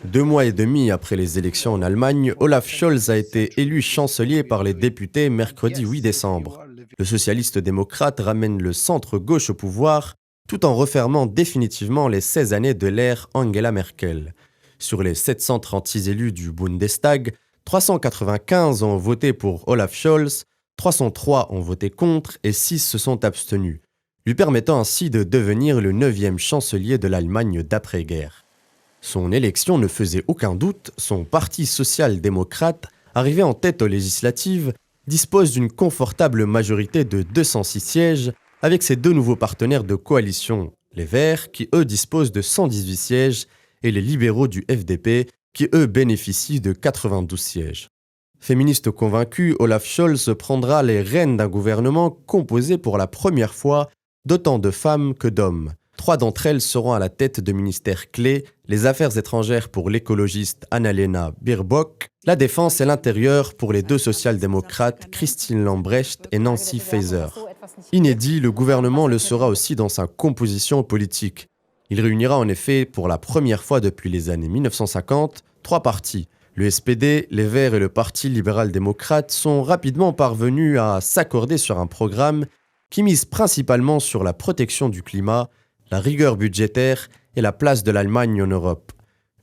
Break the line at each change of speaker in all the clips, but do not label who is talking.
2 mois et demi après les élections en Allemagne, Olaf Scholz a été élu chancelier par les députés mercredi 8 décembre. Le socialiste démocrate ramène le centre-gauche au pouvoir, tout en refermant définitivement les 16 années de l'ère Angela Merkel. Sur les 736 élus du Bundestag, 395 ont voté pour Olaf Scholz, 303 ont voté contre et 6 se sont abstenus, lui permettant ainsi de devenir le 9e chancelier de l'Allemagne d'après-guerre. Son élection ne faisait aucun doute, son parti social-démocrate, arrivé en tête aux législatives, dispose d'une confortable majorité de 206 sièges avec ses 2 nouveaux partenaires de coalition, les Verts, qui eux disposent de 118 sièges, et les libéraux du FDP, qui eux bénéficient de 92 sièges. Féministe convaincu, Olaf Scholz prendra les rênes d'un gouvernement composé pour la première fois d'autant de femmes que d'hommes. 3 d'entre elles seront à la tête de ministères clés, les affaires étrangères pour l'écologiste Annalena Baerbock, la défense et l'intérieur pour les 2 social-démocrates Christine Lambrecht et Nancy Faeser. Inédit, le gouvernement le sera aussi dans sa composition politique. Il réunira en effet, pour la première fois depuis les années 1950, 3 partis. Le SPD, les Verts et le Parti libéral-démocrate sont rapidement parvenus à s'accorder sur un programme qui mise principalement sur la protection du climat, la rigueur budgétaire et la place de l'Allemagne en Europe.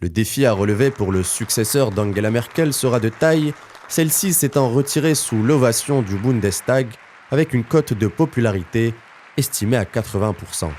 Le défi à relever pour le successeur d'Angela Merkel sera de taille, celle-ci s'étant retirée sous l'ovation du Bundestag avec une cote de popularité estimée à 80%.